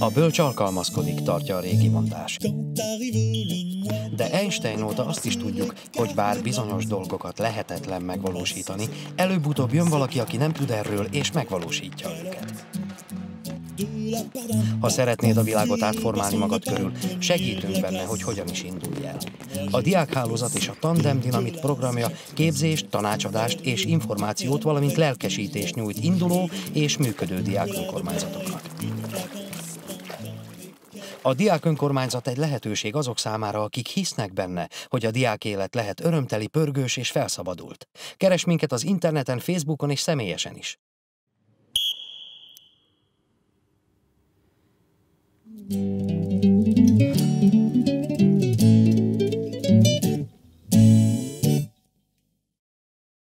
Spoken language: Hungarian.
A bölcs alkalmazkodik, tartja a régi mondás. De Einstein óta azt is tudjuk, hogy bár bizonyos dolgokat lehetetlen megvalósítani, előbb-utóbb jön valaki, aki nem tud erről, és megvalósítja őket. Ha szeretnéd a világot átformálni magad körül, segítünk benne, hogy hogyan is indulj el. A Diákhálózat és a Tandem Dinamit programja képzést, tanácsadást és információt, valamint lelkesítést nyújt induló és működő diákönkormányzatoknak. A diákönkormányzat egy lehetőség azok számára, akik hisznek benne, hogy a diákélet lehet örömteli, pörgős és felszabadult. Keresd minket az interneten, Facebookon és személyesen is.